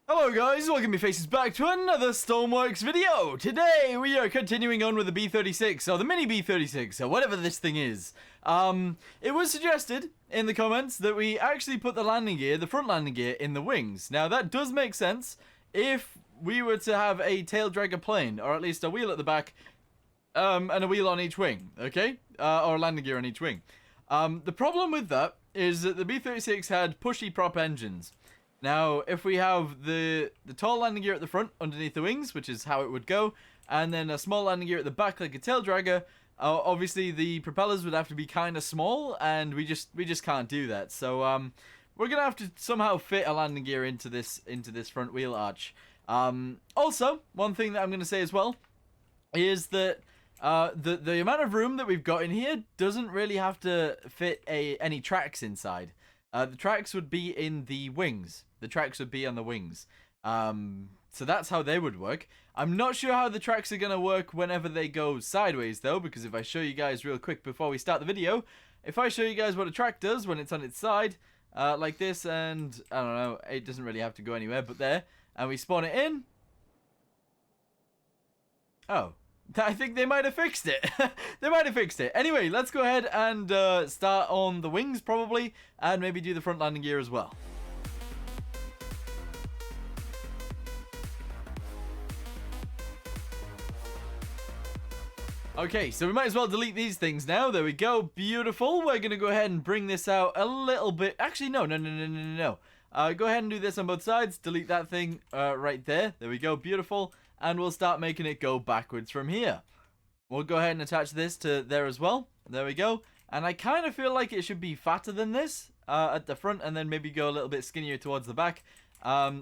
Hello guys, welcome your faces back to another Stormworks video. Today we are continuing on with the B36, or the mini B36, or whatever this thing is. It was suggested in the comments that we actually put the landing gear, the front landing gear, in the wings. Now that does make sense if we were to have a tail dragger plane, or at least a wheel at the back, and a wheel on each wing, okay? Or a landing gear on each wing. The problem with that is that the B36 had pushy prop engines. Now, if we have the tall landing gear at the front underneath the wings, which is how it would go, and then a small landing gear at the back like a tail dragger, obviously the propellers would have to be kind of small, and we just can't do that. So we're gonna have to somehow fit a landing gear into this front wheel arch. Also, one thing that I'm gonna say as well is that the amount of room that we've got in here doesn't really have to fit any tracks inside. The tracks would be in the wings. The tracks would be on the wings. So that's how they would work. I'm not sure how the tracks are going to work whenever they go sideways, though, because if I show you guys real quick before we start the video, if I show you guys what a track does when it's on its side, like this, and, I don't know, it doesn't really have to go anywhere but there, and we spawn it in. Oh. I think they might have fixed it. They might have fixed it. Anyway, let's go ahead and start on the wings, probably, and maybe do the front landing gear as well. Okay, so we might as well delete these things now. There we go. Beautiful. We're going to go ahead and bring this out a little bit. Actually, no. Go ahead and do this on both sides. Delete that thing right there. There we go. Beautiful. And we'll start making it go backwards from here. We'll go ahead and attach this to there as well. There we go. And I kind of feel like it should be fatter than this at the front, and then maybe go a little bit skinnier towards the back,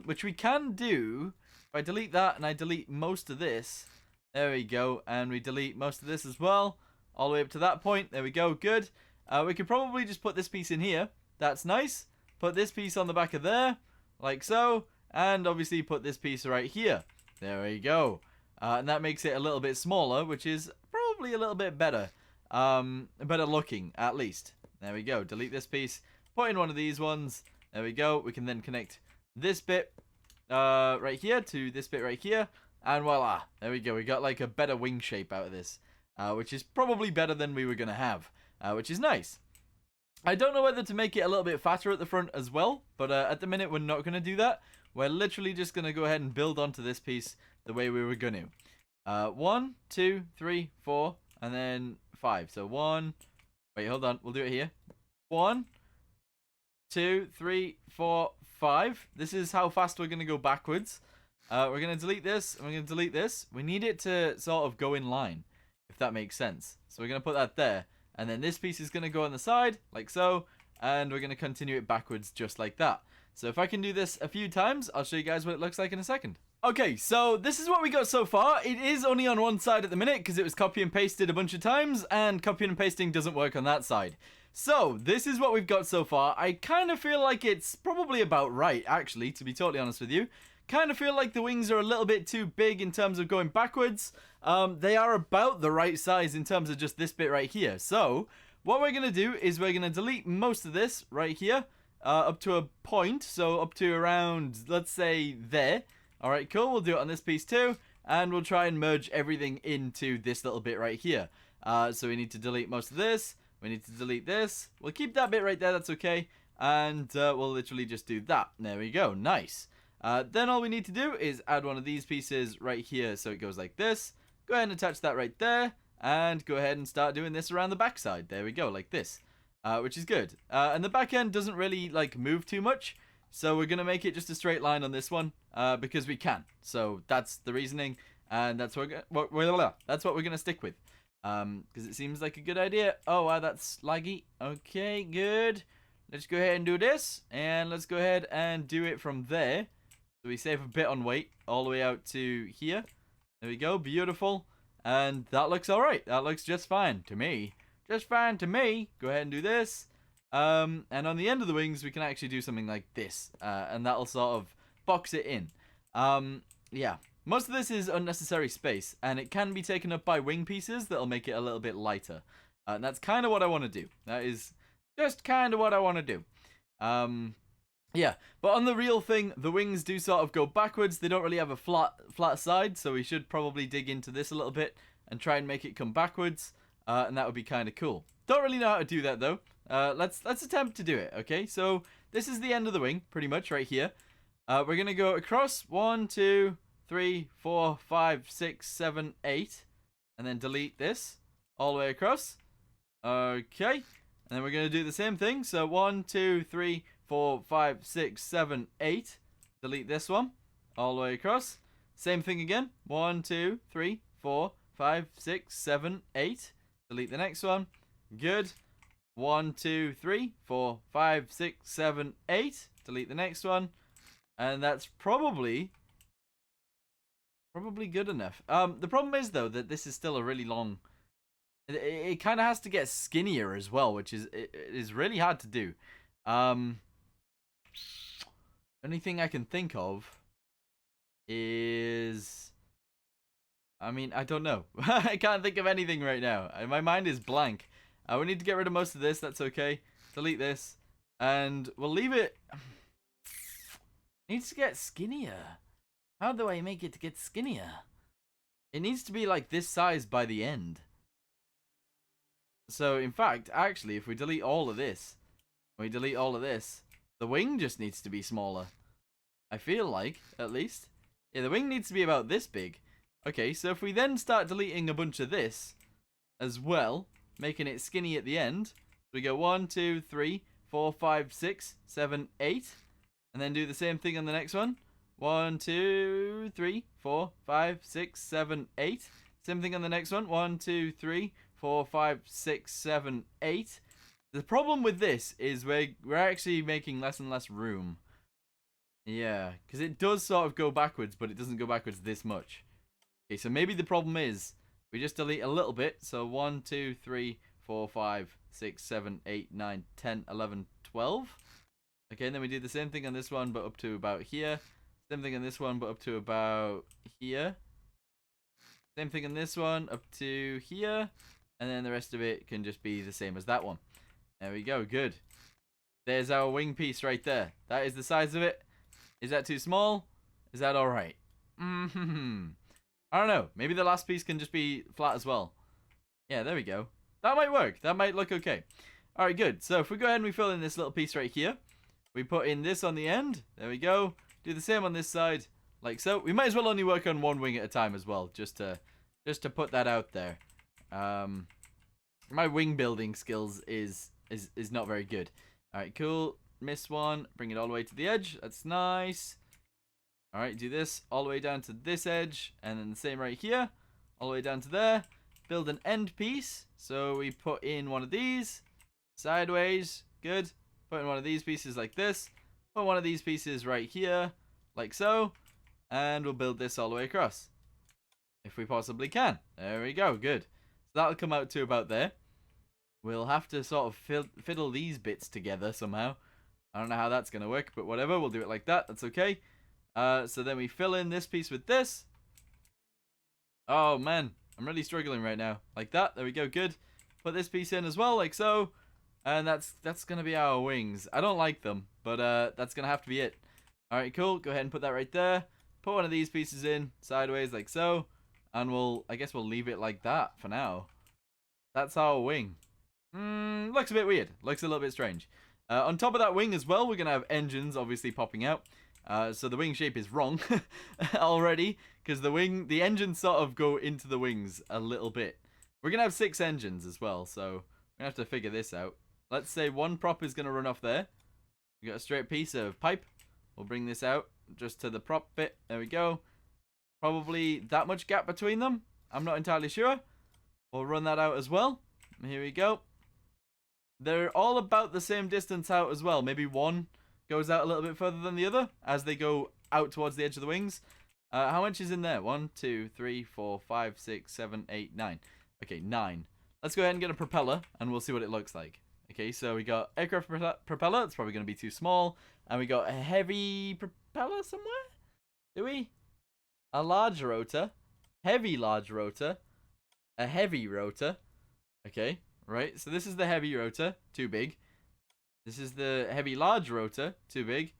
which we can do. If I delete that and I delete most of this, there we go. And we delete most of this as well, all the way up to that point. There we go. Good. We could probably just put this piece in here. That's nice. Put this piece on the back of there, like so. And obviously put this piece right here. There we go. And that makes it a little bit smaller, which is probably a little bit better. Better looking, at least. There we go. Delete this piece. Put in one of these ones. There we go. We can then connect this bit right here to this bit right here. And voila. There we go. We got like a better wing shape out of this. Which is probably better than we were going to have. Which is nice. I don't know whether to make it a little bit fatter at the front as well. But at the minute, we're not going to do that. We're literally just going to go ahead and build onto this piece the way we were going to. 1, 2, 3, 4, and then 5. So 1, wait, hold on. We'll do it here. 1, 2, 3, 4, 5. This is how fast we're going to go backwards. We're going to delete this, and we're going to delete this. We need it to sort of go in line, if that makes sense. So we're going to put that there. And then this piece is going to go on the side, like so. And we're going to continue it backwards just like that. So if I can do this a few times, I'll show you guys what it looks like in a second. Okay, so this is what we got so far. It is only on one side at the minute because it was copy and pasted a bunch of times, and copy and pasting doesn't work on that side. So this is what we've got so far. I kind of feel like it's probably about right, actually, to be totally honest with you. Kind of feel like the wings are a little bit too big in terms of going backwards. They are about the right size in terms of just this bit right here. So what we're going to do is we're going to delete most of this right here. Up to a point, so up to around, let's say, there. Alright, cool, we'll do it on this piece too, and we'll try and merge everything into this little bit right here. So we need to delete most of this, we need to delete this, we'll keep that bit right there, that's okay, and we'll literally just do that. There we go, nice. Then all we need to do is add one of these pieces right here, so it goes like this. Go ahead and attach that right there, and go ahead and start doing this around the backside. There we go, like this. Which is good. And the back end doesn't really like move too much, so we're gonna make it just a straight line on this one because we can. So that's the reasoning, and that's what we're gonna stick with because it seems like a good idea. Oh wow, that's laggy. Okay, good. Let's go ahead and do this, and let's go ahead and do it from there. So we save a bit on weight all the way out to here. There we go, beautiful, and that looks all right. That looks just fine to me. Just fine to me. Go ahead and do this. And on the end of the wings, we can actually do something like this. And that'll sort of box it in. Yeah. Most of this is unnecessary space. And it can be taken up by wing pieces that'll make it a little bit lighter. And that's kind of what I want to do. That is just kind of what I want to do. Yeah, but on the real thing, the wings do sort of go backwards. They don't really have a flat side, so we should probably dig into this a little bit and try and make it come backwards, and that would be kind of cool. Don't really know how to do that though. Let's attempt to do it. Okay, so this is the end of the wing, pretty much right here. We're gonna go across 1, 2, 3, 4, 5, 6, 7, 8, and then delete this all the way across. Okay, and then we're gonna do the same thing. So 1, 2, 3, 4, 5, 6, 7, 8. Delete this one all the way across. Same thing again. 1, 2, 3, 4, 5, 6, 7, 8. Delete the next one. Good. 1, 2, 3, 4, 5, 6, 7, 8. Delete the next one. And that's probably good enough. The problem is though that this is still a really long. It kind of has to get skinnier as well, which is really hard to do. Only thing I can think of is, I mean, I don't know. I can't think of anything right now. My mind is blank. We need to get rid of most of this. That's okay. Delete this, and we'll leave it. It needs to get skinnier. How do I make it to get skinnier? It needs to be like this size by the end. So, in fact, actually, if we delete all of this, the wing just needs to be smaller. I feel like, at least. Yeah, the wing needs to be about this big. Okay, so if we then start deleting a bunch of this as well, making it skinny at the end, we go 1, 2, 3, 4, 5, 6, 7, 8, and then do the same thing on the next one. 1, 2, 3, 4, 5, 6, 7, 8. Same thing on the next one. 1, 2, 3, 4, 5, 6, 7, 8. The problem with this is we're actually making less and less room. Yeah, because it does sort of go backwards, but it doesn't go backwards this much. Okay, so maybe the problem is we just delete a little bit. So 1, 2, 3, 4, 5, 6, 7, 8, 9, 10, 11, 12. Okay, and then we do the same thing on this one, but up to about here. Same thing on this one, but up to about here. Same thing on this one, up to here. And then the rest of it can just be the same as that one. There we go, good. There's our wing piece right there. That is the size of it. Is that too small? Is that alright? I don't know. Maybe the last piece can just be flat as well. Yeah, there we go. That might work. That might look okay. Alright, good. So if we go ahead and we fill in this little piece right here. We put in this on the end. There we go. Do the same on this side. Like so. We might as well only work on one wing at a time as well. Just to put that out there. My wing building skills is not very good. Alright, cool. Miss one. Bring it all the way to the edge. That's nice. Alright, do this all the way down to this edge. And then the same right here. All the way down to there. Build an end piece. So we put in one of these. Sideways. Good. Put in one of these pieces like this. Put one of these pieces right here. Like so. And we'll build this all the way across. If we possibly can. There we go. Good. So that'll come out to about there. We'll have to sort of fiddle these bits together somehow. I don't know how that's going to work, but whatever. We'll do it like that. That's okay. So then we fill in this piece with this. Oh, man. I'm really struggling right now. Like that. There we go. Good. Put this piece in as well, like so. And that's going to be our wings. I don't like them, but that's going to have to be it. Alright, cool. Go ahead and put that right there. Put one of these pieces in sideways like so. And I guess we'll leave it like that for now. That's our wing. Looks a bit weird. Looks a little bit strange. On top of that wing as well, we're going to have engines obviously popping out. So the wing shape is wrong already. Because the engines sort of go into the wings a little bit. We're going to have 6 engines as well. So we're going to have to figure this out. Let's say one prop is going to run off there. We got a straight piece of pipe. We'll bring this out just to the prop bit. There we go. Probably that much gap between them. I'm not entirely sure. We'll run that out as well. Here we go. They're all about the same distance out as well. Maybe one goes out a little bit further than the other as they go out towards the edge of the wings. How much is in there? 1, 2, 3, 4, 5, 6, 7, 8, 9. Okay, 9. Let's go ahead and get a propeller and we'll see what it looks like. Okay, so we got aircraft propeller. It's probably going to be too small. And we got a heavy propeller somewhere? Do we? A large rotor. Heavy large rotor. A heavy rotor. Okay, right. So this is the heavy rotor. Too big. This is the heavy large rotor. Too big.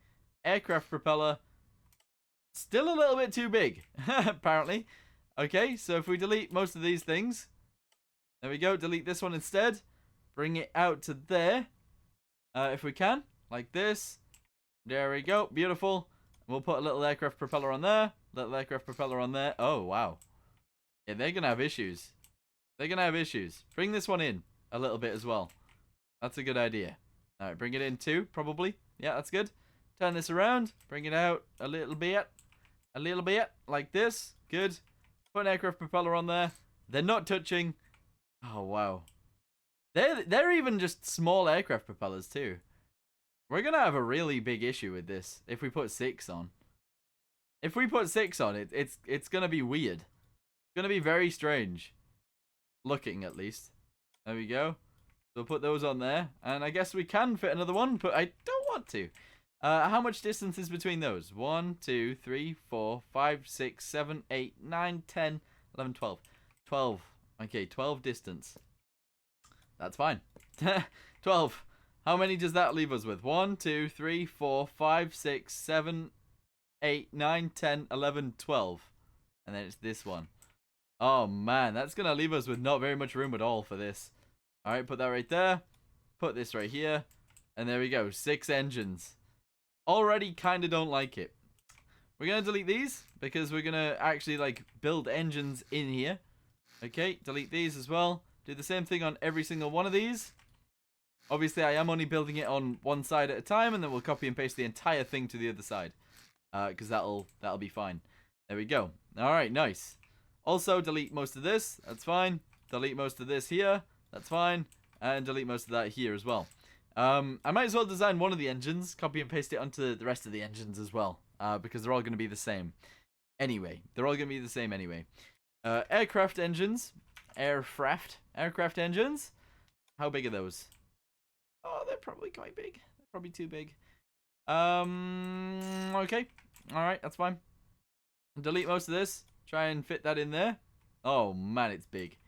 Aircraft propeller. Still a little bit too big, apparently. Okay, so if we delete most of these things. There we go. Delete this one instead. Bring it out to there. If we can. Like this. There we go. Beautiful. We'll put a little aircraft propeller on there. Little aircraft propeller on there. Oh, wow. Yeah, they're going to have issues. They're going to have issues. Bring this one in a little bit as well. That's a good idea. All right, bring it in too, probably. Yeah, that's good. Turn this around. Bring it out a little bit. A little bit. Like this. Good. Put an aircraft propeller on there. They're not touching. Oh, wow. They're even just small aircraft propellers too. We're going to have a really big issue with this if we put 6 on. If we put 6 on, it's going to be weird. It's going to be very strange. Looking, at least. There we go. We'll put those on there. And I guess we can fit another one, but I don't want to. How much distance is between those? 1, 2, 3, 4, 5, 6, 7, 8, 9, 10, 11, 12. 12. Okay, 12 distance. That's fine. 12. How many does that leave us with? 1, 2, 3, 4, 5, 6, 7, 8, 9, 10, 11, 12. And then it's this one. Oh, man. That's going to leave us with not very much room at all for this. All right, put that right there. Put this right here. And there we go. 6 engines. Already kind of don't like it. We're going to delete these because we're going to actually like build engines in here. Okay, delete these as well. Do the same thing on every single one of these. Obviously, I am only building it on one side at a time, and then we'll copy and paste the entire thing to the other side. Because that'll be fine. There we go. Alright, nice. Also, delete most of this. That's fine. Delete most of this here. That's fine. And delete most of that here as well. I might as well design one of the engines, copy and paste it onto the rest of the engines as well. Because they're all going to be the same. Anyway. They're all going to be the same anyway. Aircraft engines. Aircraft engines. How big are those? Oh, they're probably quite big. They're probably too big. Okay. Alright, that's fine. Delete most of this. Try and fit that in there. Oh, man, it's big.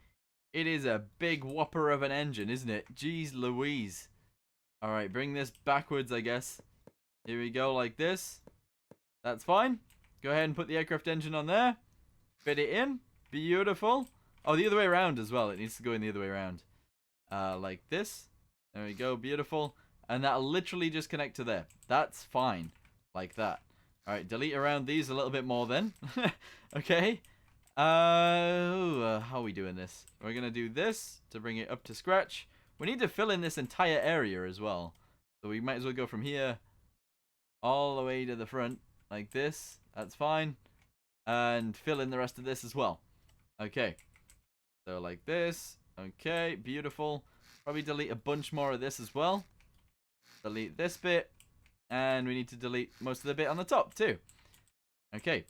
It is a big whopper of an engine, isn't it? Jeez Louise. Alright, bring this backwards, I guess. Here we go, like this. That's fine. Go ahead and put the aircraft engine on there. Fit it in. Beautiful. Oh, the other way around as well. It needs to go in the other way around. Like this. There we go. Beautiful. And that'll literally just connect to there. That's fine. Like that. Alright, delete around these a little bit more then. Okay. How are we doing this? We're going to do this to bring it up to scratch. We need to fill in this entire area as well. So we might as well go from here all the way to the front. Like this. That's fine. And fill in the rest of this as well. Okay. So like this. Okay, beautiful. Probably delete a bunch more of this as well. Delete this bit. And we need to delete most of the bit on the top too. Okay.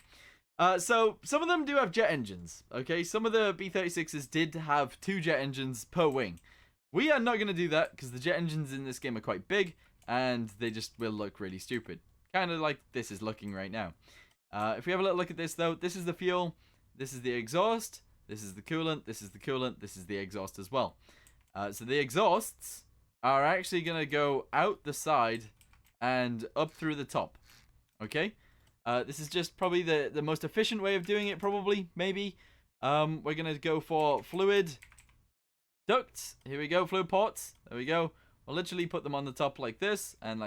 So some of them do have jet engines. Okay, some of the B36s did have 2 jet engines per wing. We are not going to do that because the jet engines in this game are quite big. And they just will look really stupid. Kind of like this is looking right now. If we have a little look at this though, this is the fuel. This is the exhaust. This is the coolant. This is the coolant. This is the exhaust as well. So the exhausts are actually going to go out the side and up through the top. Okay? This is just probably the most efficient way of doing it, probably, maybe. We're going to go for fluid ducts. Here we go, fluid ports. There we go. We'll literally put them on the top like this, and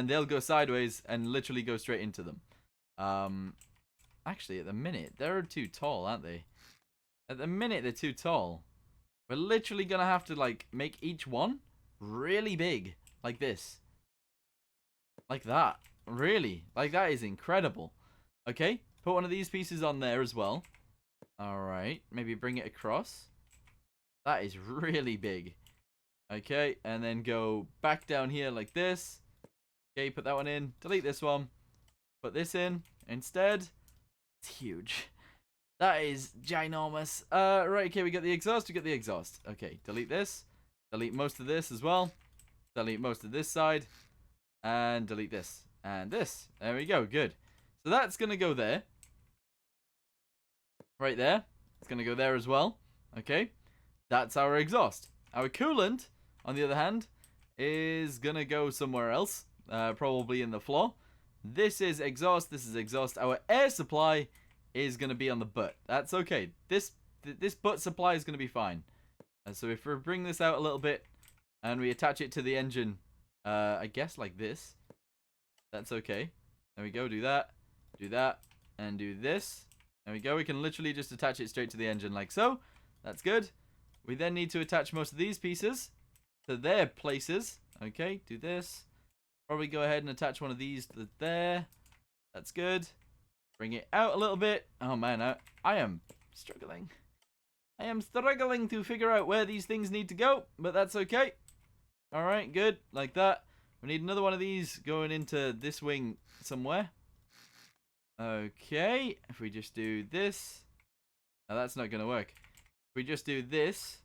they'll go sideways and literally go straight into them. Actually, at the minute, they're too tall, aren't they? At the minute, they're too tall. We're literally going to have to, like, make each one really big. Like this. Like that. Really. Like, that is incredible. Okay. Put one of these pieces on there as well. Alright. Maybe bring it across. That is really big. Okay. And then go back down here like this. Okay. Put that one in. Delete this one. Put this in instead. It's huge. That is ginormous. Right, okay, we got the exhaust. We got the exhaust. Okay, delete this. Delete most of this as well. Delete most of this side. And delete this. And this. There we go. Good. So that's going to go there. Right there. It's going to go there as well. Okay. That's our exhaust. Our coolant, on the other hand, is going to go somewhere else. Probably in the floor. This is exhaust. This is exhaust. Our air supply is going to be on the butt. That's okay. This butt supply is going to be fine. So if we bring this out a little bit and we attach it to the engine, I guess like this. That's okay. There we go. Do that, and do this. There we go. We can literally just attach it straight to the engine like so. That's good. We then need to attach most of these pieces to their places. Okay, do this. Probably go ahead and attach one of these to there. That's good. Bring it out a little bit. Oh man, I am struggling. I am struggling to figure out where these things need to go, but that's okay. Alright, good. Like that. We need another one of these going into this wing somewhere. Okay, if we just do this. Now that's not going to work. If we just do this,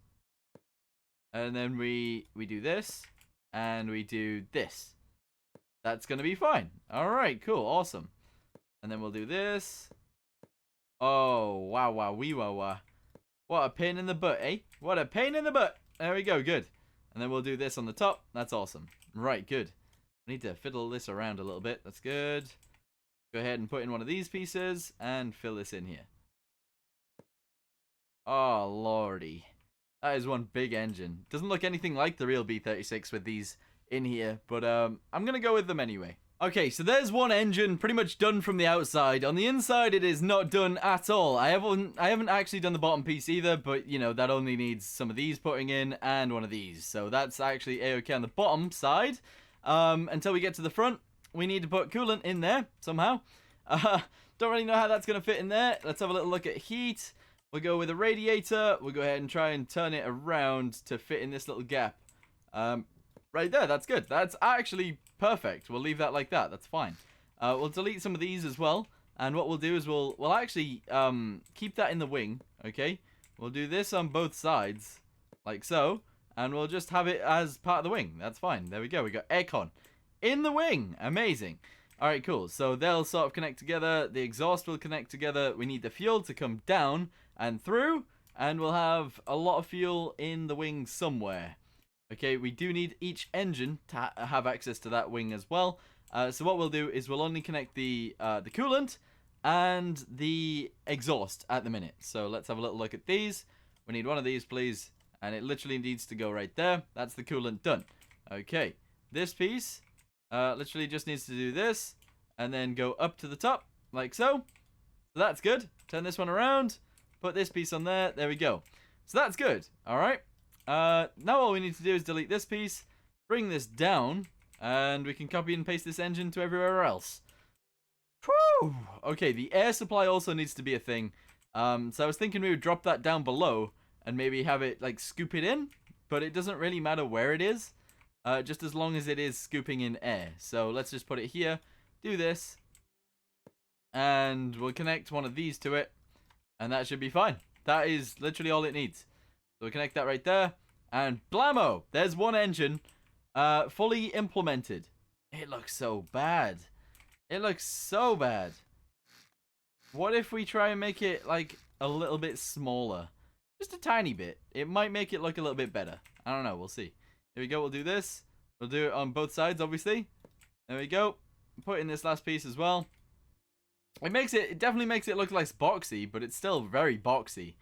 and then we do this, and we do this. That's going to be fine. Alright, cool, awesome. And then we'll do this. Oh, wow, wow, wee, wow, wow. What a pain in the butt, eh? What a pain in the butt. There we go, good. And then we'll do this on the top. That's awesome. Right, good. I need to fiddle this around a little bit. That's good. Go ahead and put in one of these pieces and fill this in here. Oh, lordy. That is one big engine. Doesn't look anything like the real B36 with these in here, but I'm going to go with them anyway. Okay, so there's one engine pretty much done from the outside. On the inside, it is not done at all. I haven't actually done the bottom piece either, but, you know, that only needs some of these putting in and one of these. So that's actually A-okay on the bottom side. Until we get to the front, we need to put coolant in there somehow. Don't really know how that's going to fit in there. Let's have a little look at heat. We'll go with a radiator. We'll go ahead and try and turn it around to fit in this little gap. Right there, that's good. That's actually perfect. We'll leave that like that. That's fine. We'll delete some of these as well. And what we'll do is we'll actually keep that in the wing. Okay? We'll do this on both sides, like so. And we'll just have it as part of the wing. That's fine. There we go. We got aircon in the wing. Amazing. All right, cool. So they'll sort of connect together. The exhaust will connect together. We need the fuel to come down and through. And we'll have a lot of fuel in the wing somewhere. Okay, we do need each engine to have access to that wing as well. So what we'll do is we'll only connect the coolant and the exhaust at the minute. So let's have a little look at these. We need one of these, please. And it literally needs to go right there. That's the coolant done. Okay, this piece literally just needs to do this. And then go up to the top, like so. So that's good. Turn this one around. Put this piece on there. There we go. So that's good. All right. Now all we need to do is delete this piece, bring this down, and we can copy and paste this engine to everywhere else. Whew! Okay, the air supply also needs to be a thing. So I was thinking we would drop that down below and maybe have it, like, scoop it in, but it doesn't really matter where it is, just as long as it is scooping in air. So let's just put it here, do this, and we'll connect one of these to it, and that should be fine. That is literally all it needs. So we'll connect that right there. And blammo! There's one engine fully implemented. It looks so bad. It looks so bad. What if we try and make it like a little bit smaller? Just a tiny bit. It might make it look a little bit better. I don't know. We'll see. Here we go. We'll do this. We'll do it on both sides, obviously. There we go. Put in this last piece as well. It definitely makes it look less boxy, but it's still very boxy.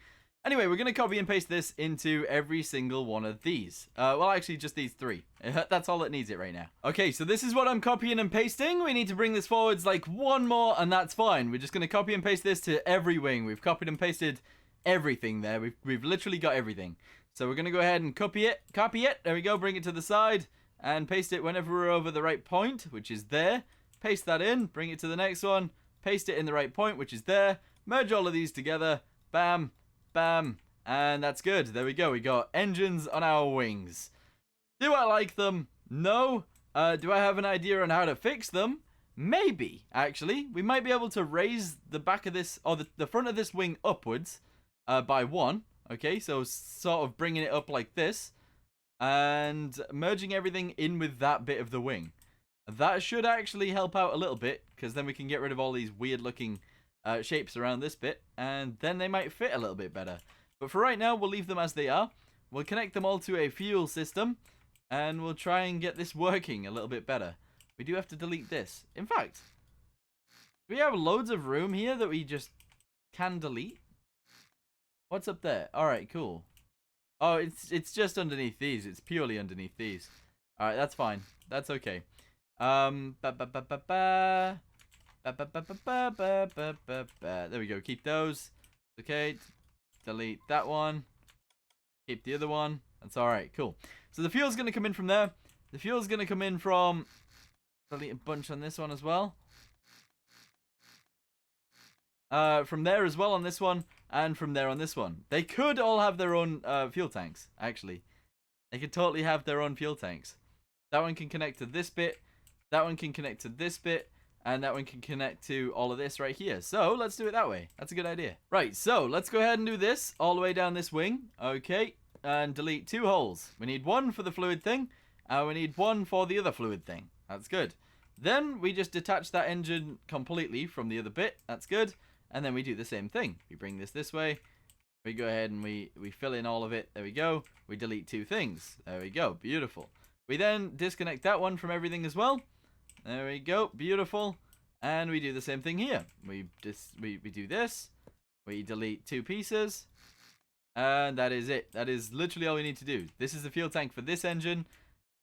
Anyway, we're going to copy and paste this into every single one of these. Well, actually, just these three. That's all that needs it right now. Okay, so this is what I'm copying and pasting. We need to bring this forwards like one more, and that's fine. We're just going to copy and paste this to every wing. We've copied and pasted everything there. We've literally got everything. So we're going to go ahead and copy it. There we go. Bring it to the side and paste it whenever we're over the right point, which is there. Paste that in. Bring it to the next one. Paste it in the right point, which is there. Merge all of these together. Bam. Bam, and that's good. There we go. We got engines on our wings. Do I like them? No. Do I have an idea on how to fix them? Maybe, actually. We might be able to raise the back of this, or the front of this wing upwards by one. Okay, so sort of bringing it up like this and merging everything in with that bit of the wing. That should actually help out a little bit, because then we can get rid of all these weird looking shapes around this bit, and then they might fit a little bit better. But for right now, we'll leave them as they are. We'll connect them all to a fuel system, and we'll try and get this working a little bit better. We do have to delete this. In fact, Do we have loads of room here that we just can delete? What's up there? Alright, cool. Oh, it's just underneath these. It's purely underneath these. Alright, that's fine. That's okay. There we go. Keep those. Okay. Delete that one. Keep the other one. That's alright. Cool. So the fuel's going to come in from there. The fuel's going to come in from... Delete a bunch on this one as well. From there as well on this one. And from there on this one. They could all have their own fuel tanks, actually. They could totally have their own fuel tanks. That one can connect to this bit. That one can connect to this bit. And that one can connect to all of this right here. So, let's do it that way. That's a good idea. Right, so, let's go ahead and do this all the way down this wing. Okay, and delete 2 holes. We need one for the fluid thing. And we need one for the other fluid thing. That's good. Then, we just detach that engine completely from the other bit. That's good. And then we do the same thing. We bring this way. We go ahead and we fill in all of it. There we go. We delete 2 things. There we go. Beautiful. We then disconnect that one from everything as well. There we go. Beautiful. And we do the same thing here. We do this. We delete 2 pieces. And that is it. That is literally all we need to do. This is the fuel tank for this engine.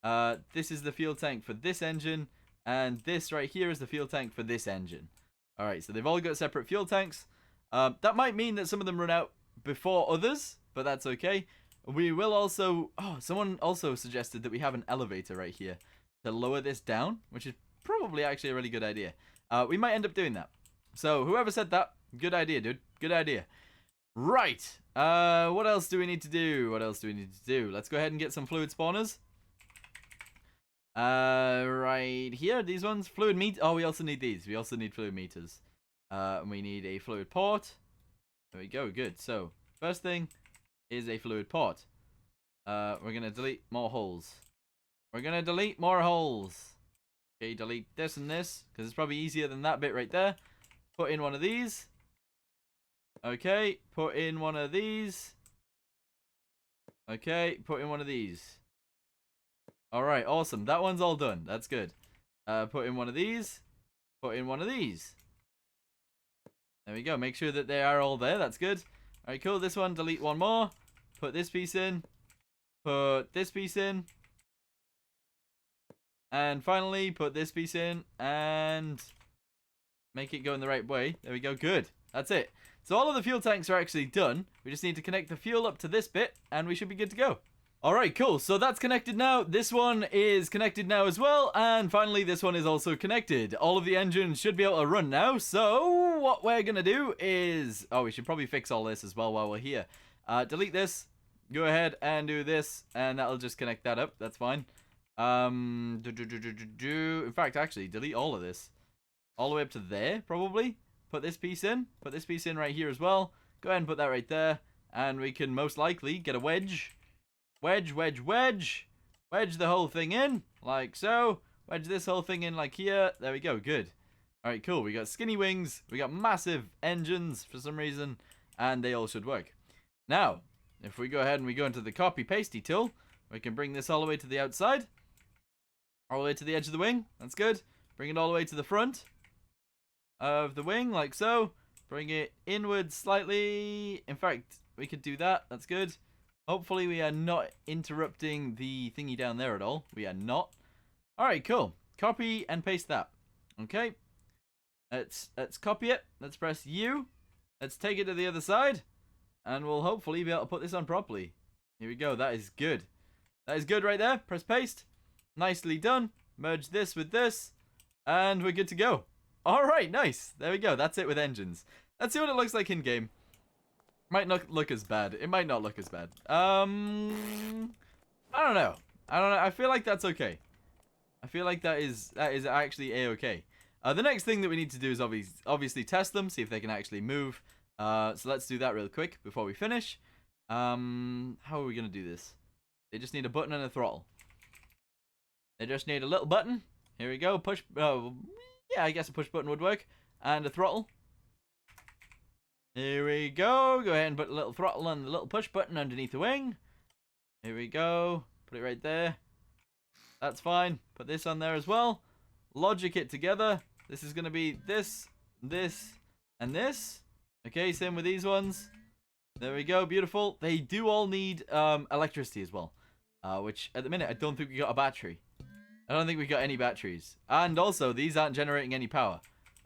This is the fuel tank for this engine. And this right here is the fuel tank for this engine. Alright, so they've all got separate fuel tanks. That might mean that some of them run out before others, but that's okay. We will also... Oh, someone also suggested that we have an elevator right here to lower this down, which is probably actually a really good idea. We might end up doing that. So, whoever said that, good idea, dude. Good idea. Right. What else do we need to do? What else do we need to do? Let's go ahead and get some fluid spawners. Right here, these ones. Fluid meter. Oh, we also need these. We also need fluid meters. And we need a fluid port. There we go. Good. So, first thing is a fluid port. We're going to delete more holes. We're going to delete more holes. Okay, delete this and this, because it's probably easier than that bit right there. Put in one of these. Okay, put in one of these. Okay, put in one of these. Alright, awesome. That one's all done. That's good. Put in one of these. Put in one of these. There we go. Make sure that they are all there. That's good. Alright, cool. This one, delete one more. Put this piece in. Put this piece in. And finally, put this piece in. And make it go in the right way. There we go. Good. That's it. So all of the fuel tanks are actually done. We just need to connect the fuel up to this bit. And we should be good to go. Alright, cool. So that's connected now. This one is connected now as well. And finally, this one is also connected. All of the engines should be able to run now. So what we're going to do is... Oh, we should probably fix all this as well while we're here. Delete this. Go ahead and do this. And that'll just connect that up. That's fine. In fact, actually, delete all of this. All the way up to there, probably. Put this piece in. Put this piece in right here as well. Go ahead and put that right there. And we can most likely get a wedge. Wedge, wedge, wedge. Wedge the whole thing in, like so. Wedge this whole thing in like here. There we go, good. Alright, cool. We got skinny wings. We got massive engines for some reason. And they all should work. Now, if we go ahead and we go into the copy-pasty tool, we can bring this all the way to the outside. All the way to the edge of the wing. That's good. Bring it all the way to the front of the wing, like so. Bring it inwards slightly. In fact, we could do that. That's good. Hopefully we are not interrupting the thingy down there at all. We are not. Alright, cool. Copy and paste that. Okay. Let's copy it. Let's press U. Let's take it to the other side. And we'll hopefully be able to put this on properly. Here we go. That is good. That is good right there. Press paste. Nicely done. Merge this with this. And we're good to go. Alright, nice. There we go. That's it with engines. Let's see what it looks like in game. Might not look as bad. It might not look as bad. I don't know. I feel like that's okay. I feel like that is actually a-okay. The next thing that we need to do is obviously test them, see if they can actually move. So let's do that real quick before we finish. How are we gonna do this? They just need a button and a throttle. They just need a little button. Here we go. Push. Yeah, I guess a push button would work. And a throttle. Here we go. Go ahead and put a little throttle and the little push button underneath the wing. Here we go. Put it right there. That's fine. Put this on there as well. Logic it together. This is going to be this, this, and this. Okay, same with these ones. There we go, beautiful. They do all need electricity as well. Which, at the minute, I don't think we got a battery. I don't think we got any batteries. And also, these aren't generating any power.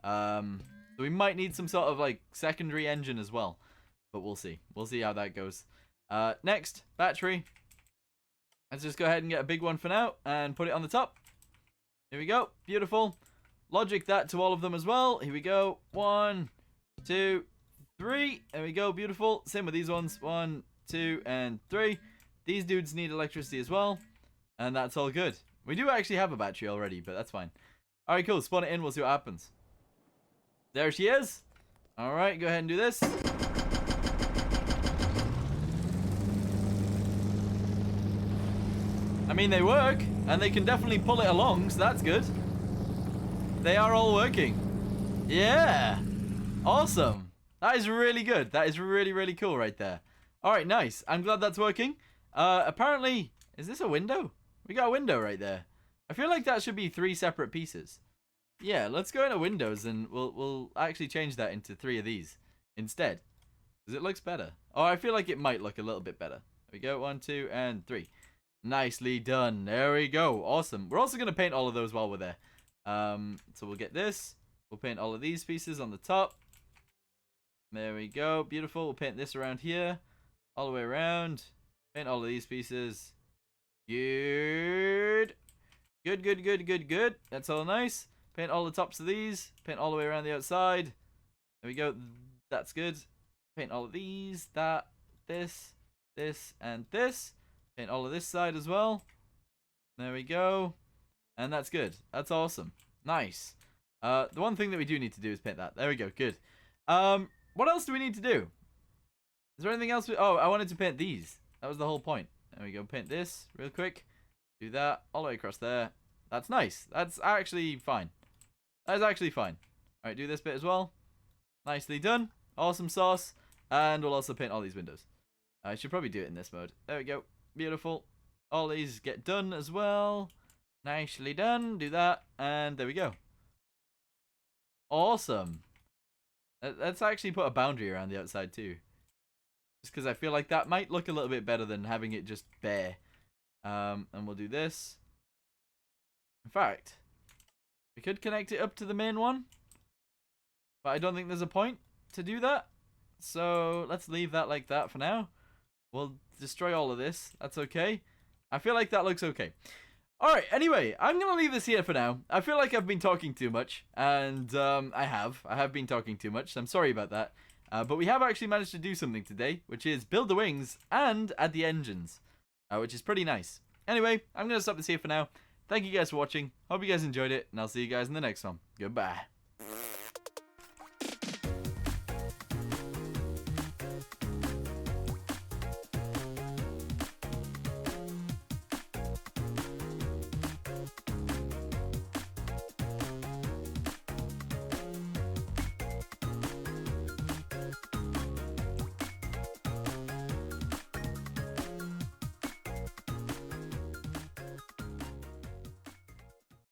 So we might need some sort of, like, secondary engine as well. But we'll see. We'll see how that goes. Next, battery. Let's just go ahead and get a big one for now and put it on the top. Here we go. Beautiful. Logic that to all of them as well. Here we go. 1, 2, 3. There we go. Beautiful. Same with these ones. 1, 2, and 3. These dudes need electricity as well. And that's all good. We do actually have a battery already, but that's fine. Alright, cool. Spawn it in. We'll see what happens. There she is. Alright, go ahead and do this. I mean, they work, and they can definitely pull it along, so that's good. They are all working. Yeah. Awesome. That is really good. That is really, really cool right there. Alright, nice. I'm glad that's working. Apparently, is this a window? We got a window right there. I feel like that should be 3 separate pieces. Yeah, let's go into Windows, and we'll actually change that into 3 of these instead. Because it looks better. Oh, I feel like it might look a little bit better. There we go. 1, 2, and 3. Nicely done. There we go. Awesome. We're also going to paint all of those while we're there. So we'll get this. We'll paint all of these pieces on the top. There we go. Beautiful. We'll paint this around here. All the way around. Paint all of these pieces. Good. Good, good, good, good, good. That's all nice. Paint all the tops of these. Paint all the way around the outside. There we go. That's good. Paint all of these. That. This. This. And this. Paint all of this side as well. There we go. And that's good. That's awesome. Nice. The one thing that we do need to do is paint that. There we go. Good. What else do we need to do? Is there anything else? Oh, I wanted to paint these. That was the whole point. There we go. Paint this real quick. Do that all the way across there. That's nice. That's actually fine. That is actually fine. Alright, do this bit as well. Nicely done. Awesome sauce. And we'll also paint all these windows. I should probably do it in this mode. There we go. Beautiful. All these get done as well. Nicely done. Do that. And there we go. Awesome. Let's actually put a boundary around the outside too. Just because I feel like that might look a little bit better than having it just bare. And we'll do this. In fact, we could connect it up to the main one. But I don't think there's a point to do that. So let's leave that like that for now. We'll destroy all of this. That's okay. I feel like that looks okay. Alright, anyway, I'm going to leave this here for now. I feel like I've been talking too much. And I have been talking too much. So I'm sorry about that. But we have actually managed to do something today, which is build the wings and add the engines. Which is pretty nice. Anyway, I'm going to stop this here for now. Thank you guys for watching. Hope you guys enjoyed it. And I'll see you guys in the next one. Goodbye.